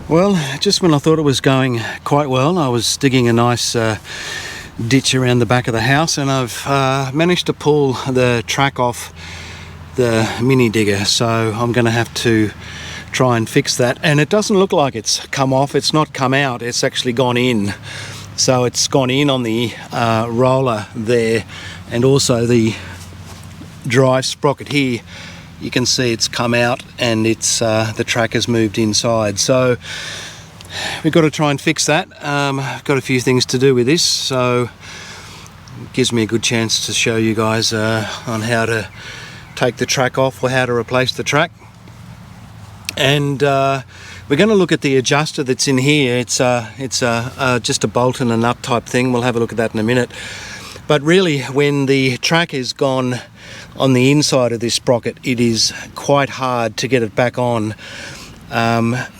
Well, just when I thought it was going quite well, I was digging a nice ditch around the back of the house, and I've managed to pull the track off the mini digger, so I'm going to have to try and fix that. And it doesn't look like it's come off, it's not come out, it's actually gone in. So it's gone in on the roller there, and also the drive sprocket here. You can see it's come out, and it's the track has moved inside. So we've got to try and fix that. I've got a few things to do with this, so it gives me a good chance to show you guys on how to take the track off or how to replace the track. And we're going to look at the adjuster that's in here. It's just a bolt and a nut type thing. We'll have a look at that in a minute. But really, when the track is gone on the inside of this sprocket, it is quite hard to get it back on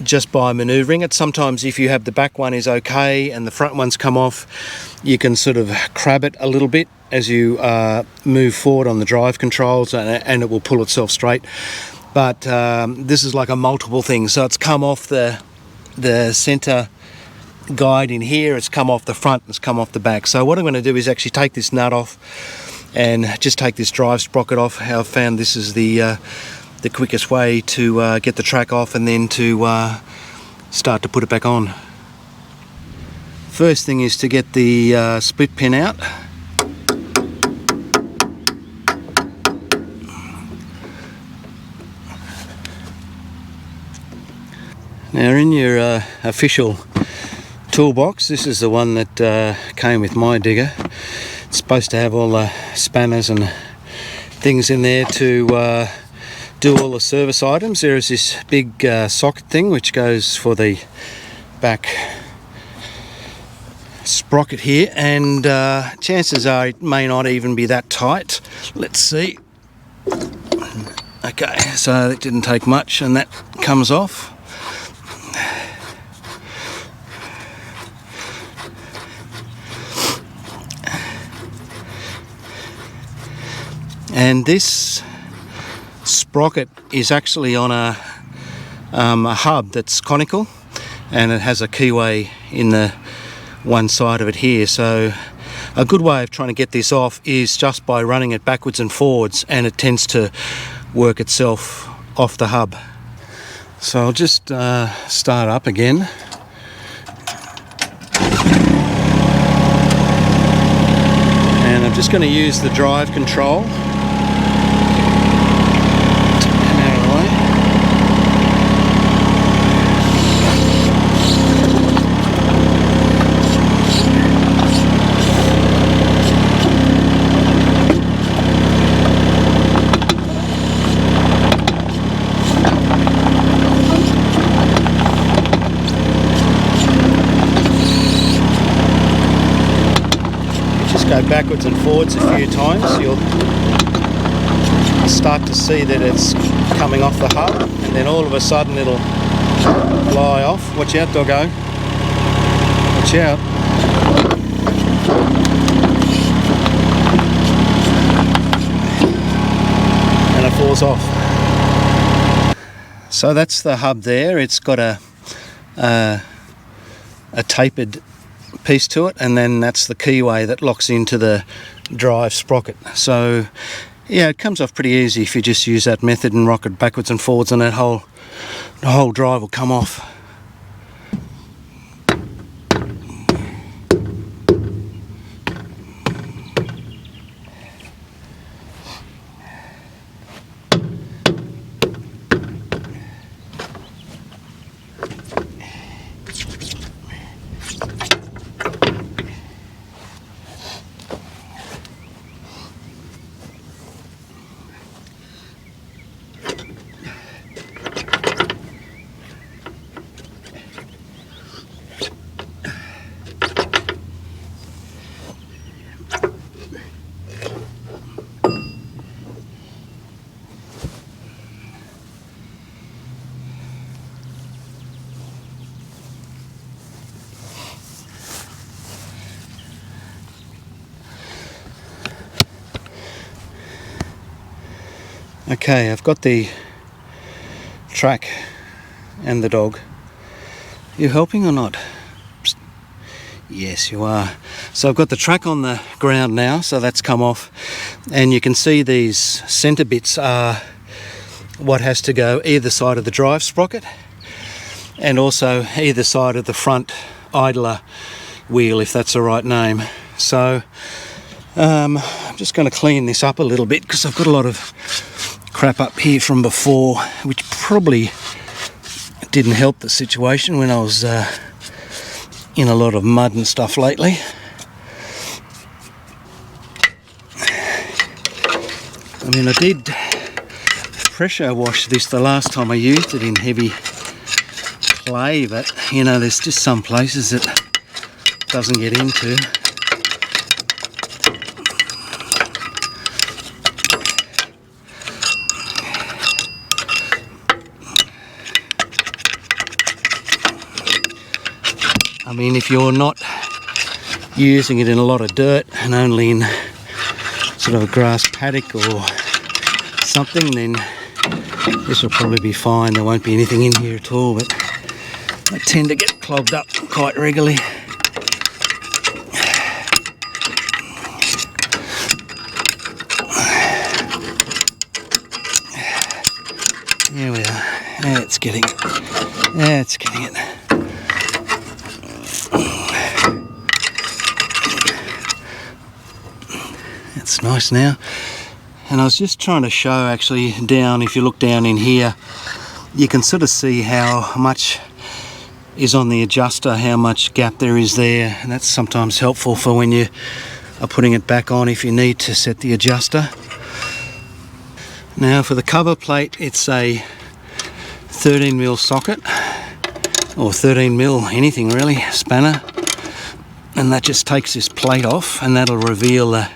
just by manoeuvring it. Sometimes if you have the back one is okay and the front one's come off, you can sort of crab it a little bit as you move forward on the drive controls, and it will pull itself straight. But this is like a multiple thing, so it's come off the center guide in here, it's come off the front, it's come off the back. So what I'm going to do is actually take this nut off and just take this drive sprocket off. I've found this is the quickest way to get the track off and then to start to put it back on. First thing is to get the split pin out. Now in your official toolbox, this is the one that came with my digger. It's supposed to have all the spanners and things in there to do all the service items. There is this big socket thing which goes for the back sprocket here, and chances are it may not even be that tight. Let's see. Okay, so that didn't take much, and that comes off. And this sprocket is actually on a hub that's conical, and it has a keyway in the one side of it here. So a good way of trying to get this off is just by running it backwards and forwards, and it tends to work itself off the hub. So I'll just start up again. And I'm just going to use the drive control. Go backwards and forwards a few times, you'll start to see that it's coming off the hub, and then all of a sudden it'll fly off. Watch out, doggo. Watch out. And it falls off. So that's the hub there. It's got a tapered piece to it, and then that's the keyway that locks into the drive sprocket. So yeah, it comes off pretty easy if you just use that method and rock it backwards and forwards, and the whole drive will come off. Okay, I've got the track and the dog You helping or not? Yes, you are. So I've got the track on the ground now, so that's come off, and you can see these centre bits are what has to go either side of the drive sprocket and also either side of the front idler wheel, if that's the right name. So I'm just going to clean this up a little bit because I've got a lot of crap up here from before, which probably didn't help the situation when I was in a lot of mud and stuff lately. I mean, I did pressure wash this the last time I used it in heavy clay, but you know, there's just some places it doesn't get into. I mean, if you're not using it in a lot of dirt and only in sort of a grass paddock or something, then this will probably be fine. There won't be anything in here at all, but I tend to get clogged up quite regularly. There we are. It's getting it. It's getting it. It's nice now. And I was just trying to show actually down, if you look down in here, you can sort of see how much is on the adjuster, how much gap there is there, and that's sometimes helpful for when you are putting it back on if you need to set the adjuster. Now for the cover plate, it's a 13mm socket, or 13mm anything really, spanner, and that just takes this plate off and that'll reveal the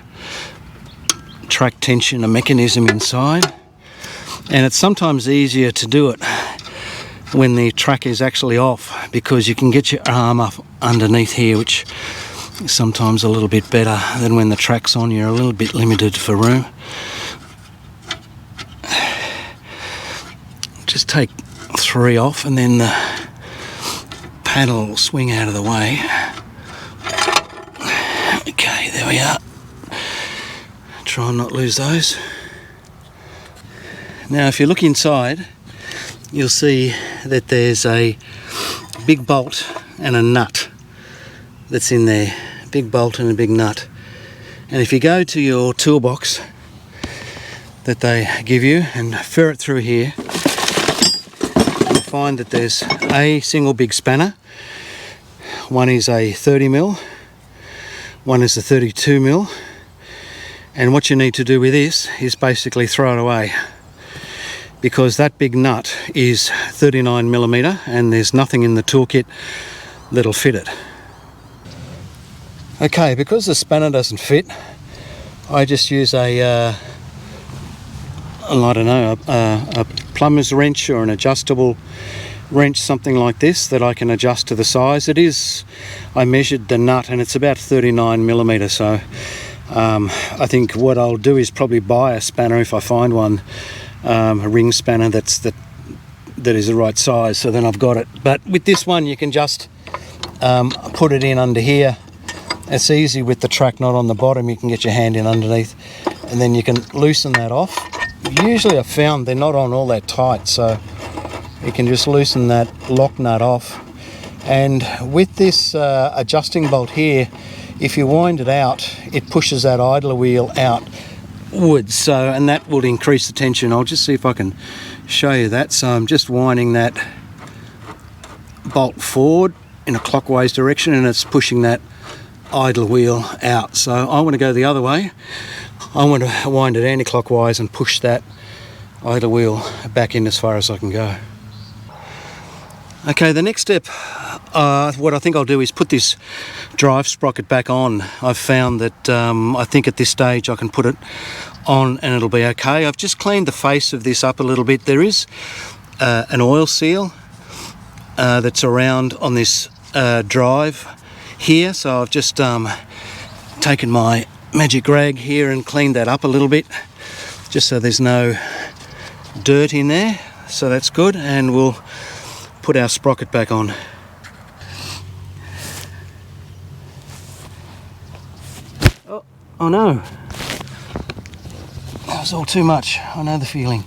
track tension, a mechanism inside. And it's sometimes easier to do it when the track is actually off, because you can get your arm up underneath here, which is sometimes a little bit better than when the track's on. You're a little bit limited for room. Just take 3 off and then the panel will swing out of the way. Okay, there we are. Try and not lose those. Now if you look inside, you'll see that there's a big bolt and a nut that's in there. Big bolt and a big nut. And if you go to your toolbox that they give you and ferret through here, you'll find that there's a single big spanner. One is a 30mm, one is a 32mm. And what you need to do with this is basically throw it away, because that big nut is 39mm and there's nothing in the toolkit that'll fit it. Okay, because the spanner doesn't fit, I just use a plumber's wrench or an adjustable wrench, something like this, that I can adjust to the size. I measured the nut and it's about 39mm, so I think what I'll do is probably buy a spanner if I find one, a ring spanner that is the right size, so then I've got it. But with this one you can just put it in under here. It's easy with the track not on the bottom. You can get your hand in underneath and then you can loosen that off. Usually I've found they're not on all that tight, so you can just loosen that lock nut off. And with this adjusting bolt here, if you wind it out, it pushes that idler wheel outwards, and that will increase the tension. I'll just see if I can show you that. So I'm just winding that bolt forward in a clockwise direction and it's pushing that idler wheel out. So I want to go the other way. I want to wind it anti-clockwise and push that idler wheel back in as far as I can go. Okay, the next step, what I think I'll do is put this drive sprocket back on. I've found that I think at this stage I can put it on and it'll be okay. I've just cleaned the face of this up a little bit. There is an oil seal that's around on this drive here, so I've just taken my magic rag here and cleaned that up a little bit, just so there's no dirt in there. So that's good, and we'll put our sprocket back on. Oh no, that was all too much. I know the feeling.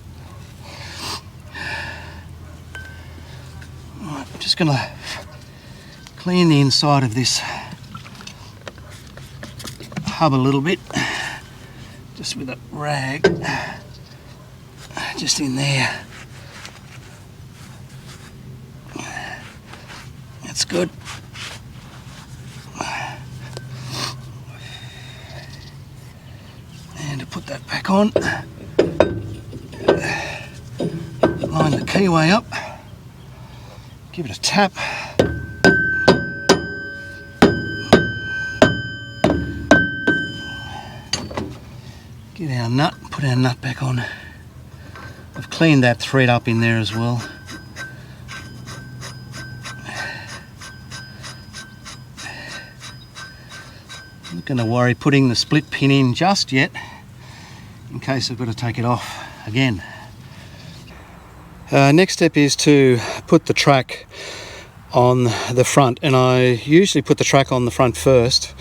Right, I'm just gonna clean the inside of this hub a little bit, just with a rag, just in there. That's good. And to put that back on, line the keyway up, give it a tap. Get our nut, put our nut back on. I've cleaned that thread up in there as well. I'm not going to worry putting the split pin in just yet, in case I've got to take it off again. Next step is to put the track on the front, and I usually put the track on the front first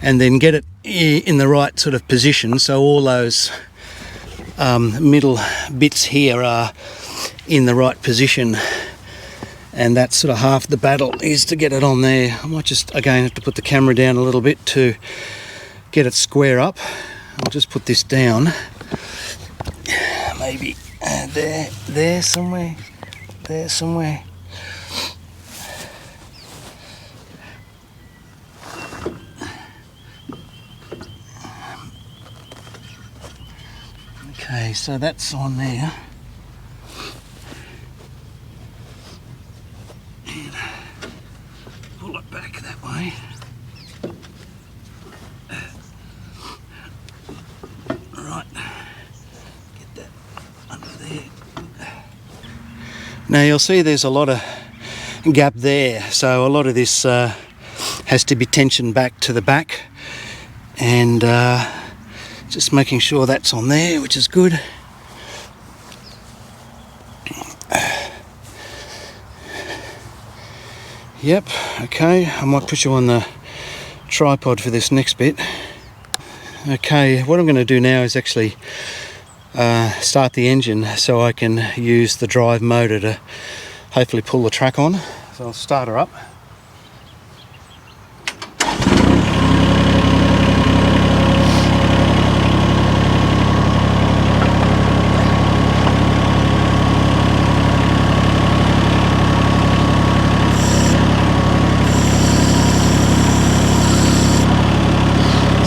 and then get it in the right sort of position, so all those middle bits here are in the right position, and that's sort of half the battle, is to get it on there. I might just again have to put the camera down a little bit to get it square up. I'll just put this down, maybe there somewhere, there somewhere. Okay, so that's on there. And pull it back that way. Right, get that under there. Now you'll see there's a lot of gap there, so a lot of this has to be tensioned back to the back, and just making sure that's on there, which is good. Yep, okay, I might put you on the tripod for this next bit. Okay, what I'm going to do now is actually start the engine so I can use the drive motor to hopefully pull the track on. So I'll start her up.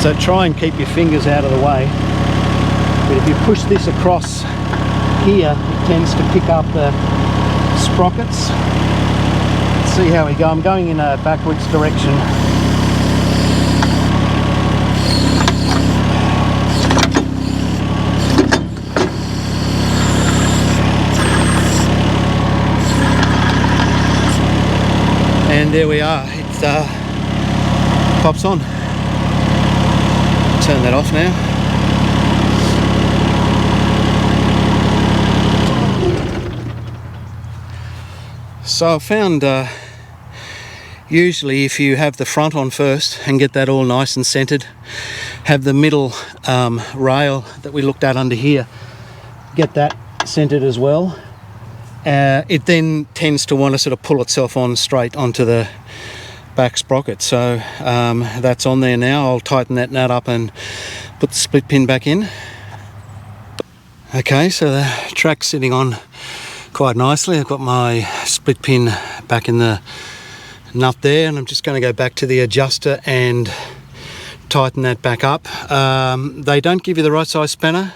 So try and keep your fingers out of the way, but if you push this across here, it tends to pick up the sprockets. Let's see how we go. I'm going in a backwards direction. And there we are, it pops on. Turn that off now. So I found usually if you have the front on first and get that all nice and centered, have the middle rail that we looked at under here, get that centered as well, it then tends to want to sort of pull itself on straight onto the back sprocket. So that's on there now. I'll tighten that nut up and put the split pin back in. Okay, so the track's sitting on quite nicely. I've got my split pin back in the nut there, and I'm just going to go back to the adjuster and tighten that back up. They don't give you the right size spanner,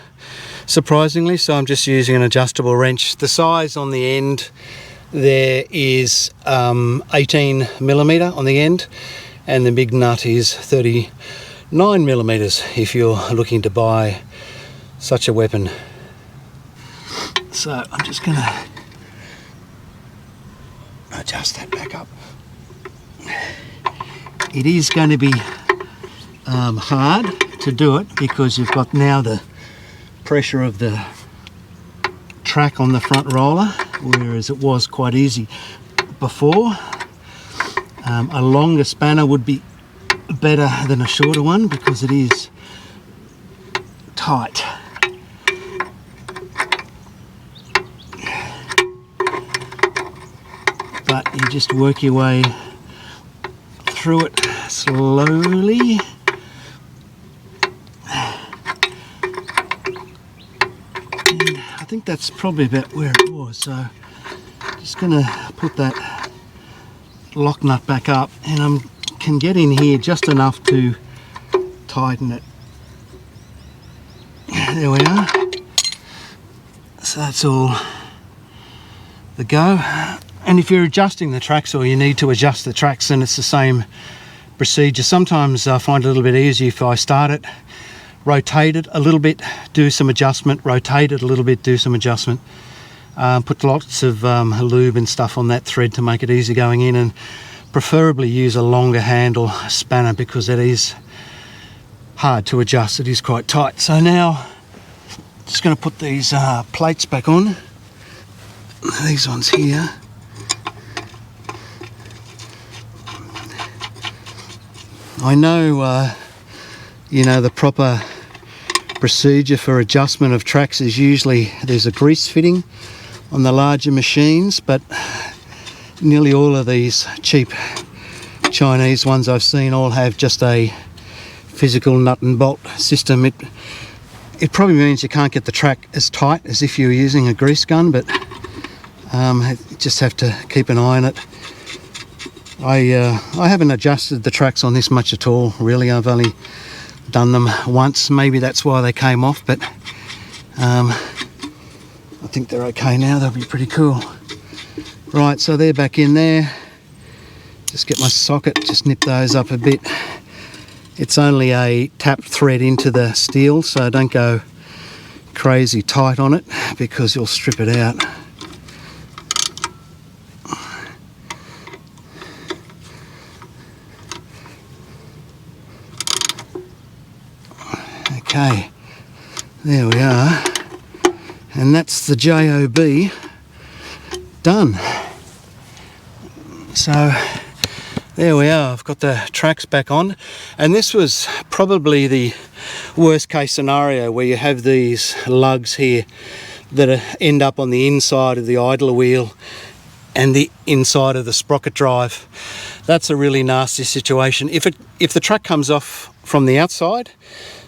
surprisingly, so I'm just using an adjustable wrench. The size on the end there is 18 millimeter on the end, and the big nut is 39 millimeters if you're looking to buy such a weapon. So I'm just going to adjust that back up. It is going to be hard to do it because you've got now the pressure of the track on the front roller, whereas it was quite easy before. A longer spanner would be better than a shorter one because it is tight. But you just work your way through it slowly. And I think that's probably about where it was, so just gonna put that lock nut back up, and I can get in here just enough to tighten it. There we are. So that's all the go. And if you're adjusting the tracks, or you need to adjust the tracks, then it's the same procedure. Sometimes I find it a little bit easier if I start it, rotate it a little bit, do some adjustment, rotate it a little bit, do some adjustment. Put lots of lube and stuff on that thread to make it easy going in, and preferably use a longer handle spanner because it is hard to adjust. It is quite tight. So now just going to put these plates back on, these ones here. I know you know, the proper procedure for adjustment of tracks is usually there's a grease fitting on the larger machines, but nearly all of these cheap Chinese ones I've seen all have just a physical nut and bolt system. It probably means you can't get the track as tight as if you were using a grease gun, but you just have to keep an eye on it. I haven't adjusted the tracks on this much at all, really. I've only done them once. Maybe that's why they came off, but I think they're okay now. They'll be pretty cool. Right, so they're back in there. Just get my socket, just nip those up a bit. It's only a tap thread into the steel, so don't go crazy tight on it because you'll strip it out. Okay, there we are, and that's the JOB done. So there we are, I've got the tracks back on, and this was probably the worst case scenario where you have these lugs here that end up on the inside of the idler wheel and the inside of the sprocket drive. That's a really nasty situation. If the track comes off from the outside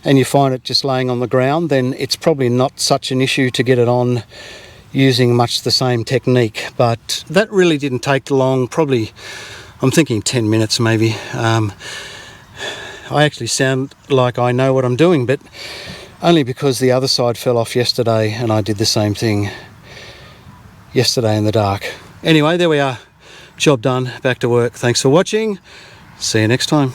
and you find it just laying on the ground, then it's probably not such an issue to get it on using much the same technique. But that really didn't take long, probably, I'm thinking 10 minutes maybe. I actually sound like I know what I'm doing, but only because the other side fell off yesterday and I did the same thing yesterday in the dark. Anyway, there we are. Job done. Back to work. Thanks for watching. See you next time.